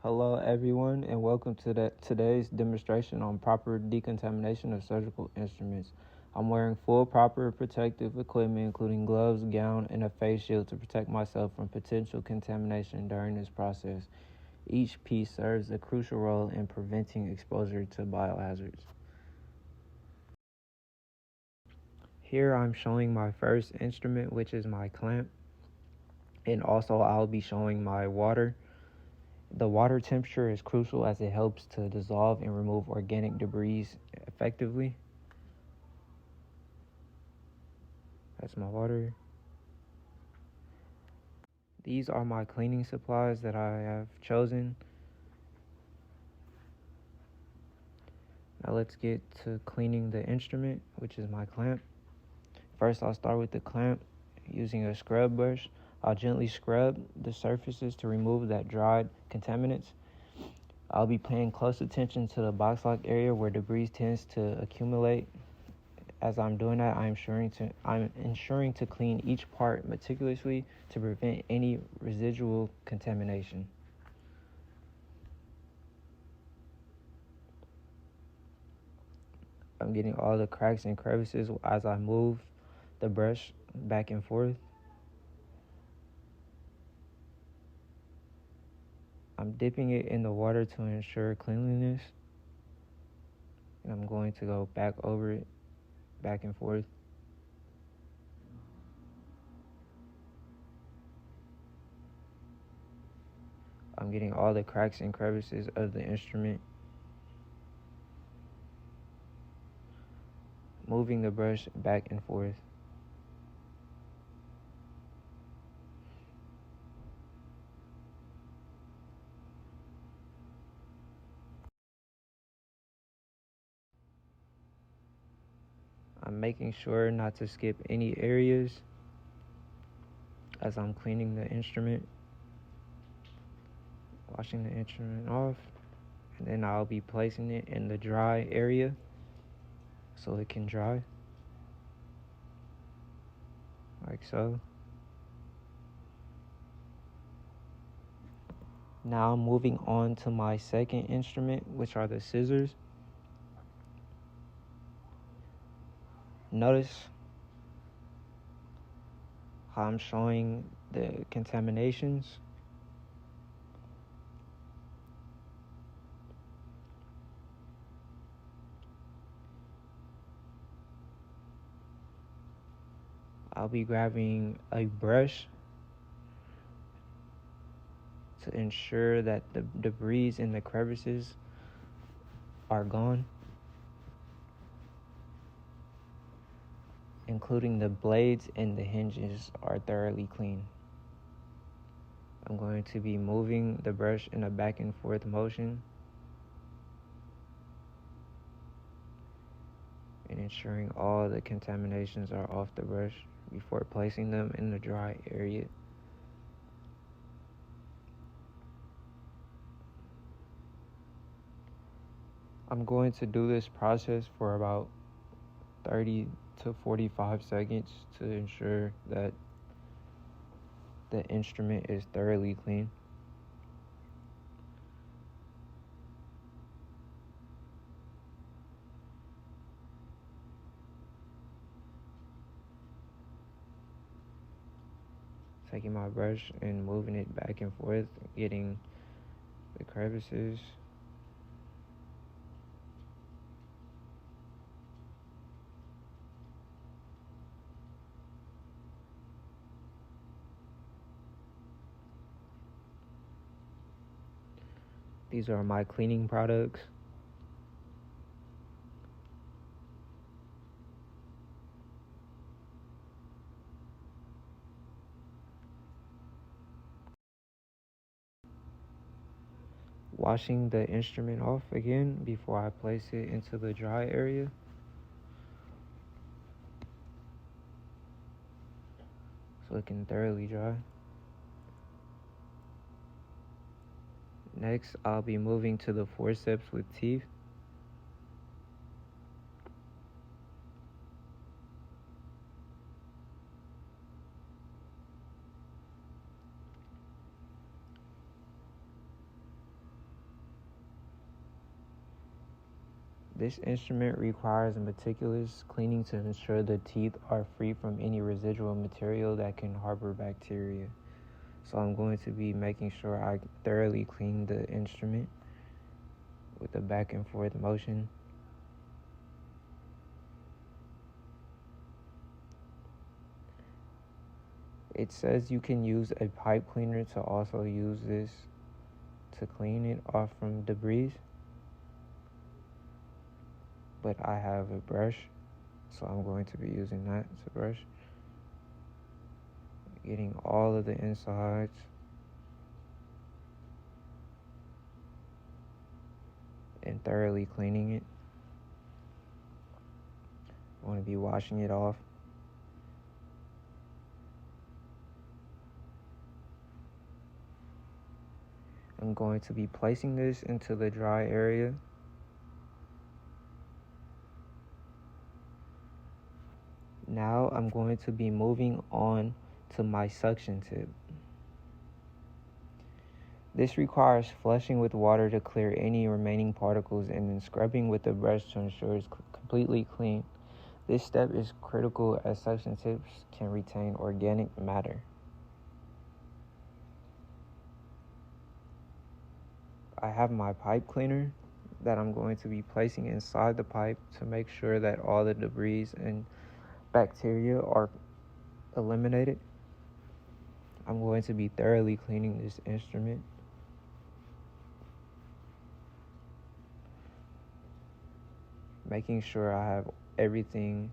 Hello, everyone, and welcome to today's demonstration on proper decontamination of surgical instruments. I'm wearing full proper protective equipment, including gloves, gown, and a face shield to protect myself from potential contamination during this process. Each piece serves a crucial role in preventing exposure to biohazards. Here I'm showing my first instrument, which is my clamp, and also I'll be showing my water. The water temperature is crucial as it helps to dissolve and remove organic debris effectively. That's my water. These are my cleaning supplies that I have chosen. Now let's get to cleaning the instrument, which is my clamp. First, I'll start with the clamp using a scrub brush. I'll gently scrub the surfaces to remove that dried contaminants. I'll be paying close attention to the box lock area where debris tends to accumulate. As I'm doing that, I'm ensuring to clean each part meticulously to prevent any residual contamination. I'm getting all the cracks and crevices as I move the brush back and forth. I'm dipping it in the water to ensure cleanliness. And I'm going to go back over it, back and forth. I'm getting all the cracks and crevices of the instrument. Moving the brush back and forth. I'm making sure not to skip any areas as I'm cleaning the instrument. Washing the instrument off, and then I'll be placing it in the dry area so it can dry, like so. Now I'm moving on to my second instrument, which are the scissors. Notice how I'm showing the contaminations. I'll be grabbing a brush to ensure that the debris in the crevices are gone, including the blades and the hinges are thoroughly clean. I'm going to be moving the brush in a back and forth motion and ensuring all the contaminations are off the brush before placing them in the dry area. I'm going to do this process for about 30 to 45 seconds to ensure that the instrument is thoroughly clean. Taking my brush and moving it back and forth, getting the crevices. These are my cleaning products. Washing the instrument off again before I place it into the dry area. So it can thoroughly dry. Next, I'll be moving to the forceps with teeth. This instrument requires meticulous cleaning to ensure the teeth are free from any residual material that can harbor bacteria. So I'm going to be making sure I thoroughly clean the instrument with a back and forth motion. It says you can use a pipe cleaner to also use this to clean it off from debris, but I have a brush, so I'm going to be using that as a brush, getting all of the insides and thoroughly cleaning it. I want to be washing it off. I'm going to be placing this into the dry area. Now I'm going to be moving on to my suction tip. This requires flushing with water to clear any remaining particles and then scrubbing with the brush to ensure it's completely clean. This step is critical as suction tips can retain organic matter. I have my pipe cleaner that I'm going to be placing inside the pipe to make sure that all the debris and bacteria are eliminated. I'm going to be thoroughly cleaning this instrument. Making sure I have everything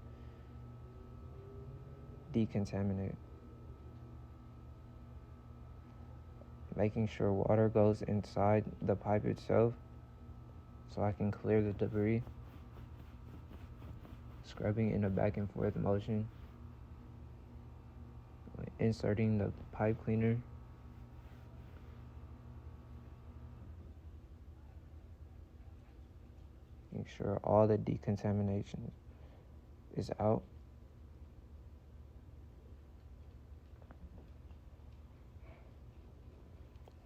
decontaminated. Making sure water goes inside the pipe itself so I can clear the debris. Scrubbing in a back and forth motion. Inserting the pipe cleaner. Make sure all the decontamination is out.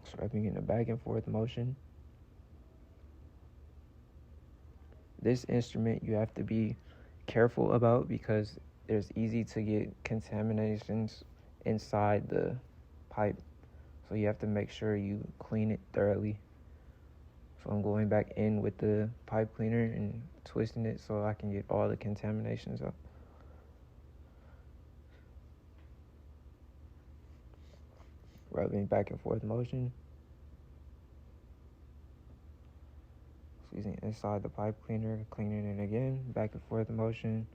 Scrubbing in a back and forth motion. This instrument you have to be careful about because there's easy to get contaminations inside the pipe. So you have to make sure you clean it thoroughly. So I'm going back in with the pipe cleaner and twisting it so I can get all the contaminations up. Rubbing back and forth motion. Squeezing inside the pipe cleaner, cleaning it again, back and forth motion.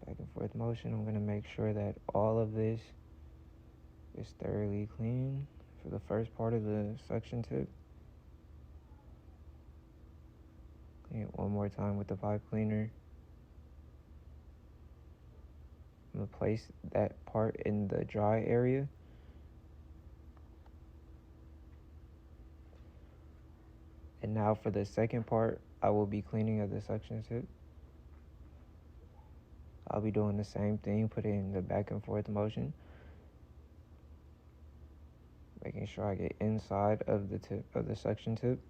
Back and forth motion. I'm going to make sure that all of this is thoroughly clean for the first part of the suction tip. Clean it one more time with the pipe cleaner. I'm going to place that part in the dry area. And now for the second part, I will be cleaning of the suction tip. I'll be doing the same thing, put it in the back and forth motion. Making sure I get inside of the tip of the suction tip.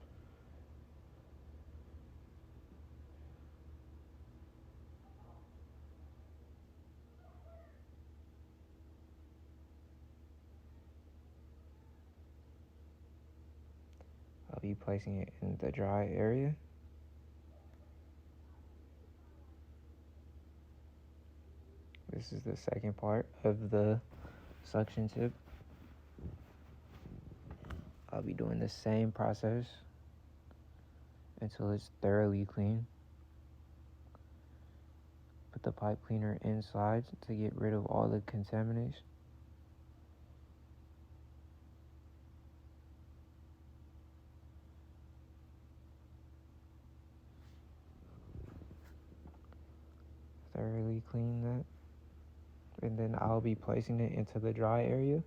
I'll be placing it in the dry area. This is the second part of the suction tip. I'll be doing the same process until it's thoroughly clean. Put the pipe cleaner inside to get rid of all the contamination. Thoroughly clean that. And then I'll be placing it into the dry area.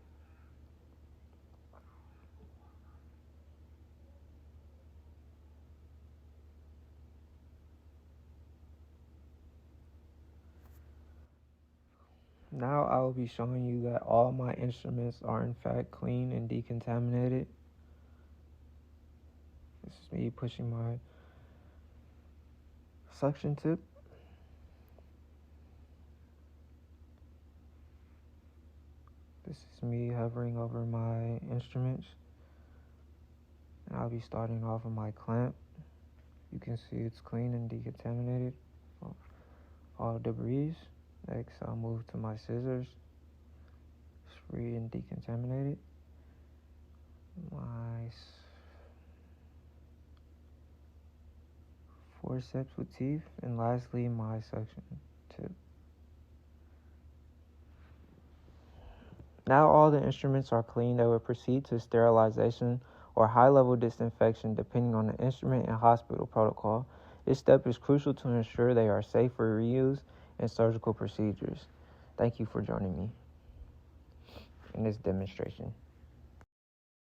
Now I will be showing you that all my instruments are in fact clean and decontaminated. This is me pushing my suction tip. This is me hovering over my instruments. And I'll be starting off with my clamp. You can see it's clean and decontaminated. All debris. Next, I'll move to my scissors. It's free and decontaminated. My forceps with teeth. And lastly, my suction tip. Now all the instruments are clean. They will proceed to sterilization or high-level disinfection depending on the instrument and hospital protocol. This step is crucial to ensure they are safe for reuse and surgical procedures. Thank you for joining me in this demonstration.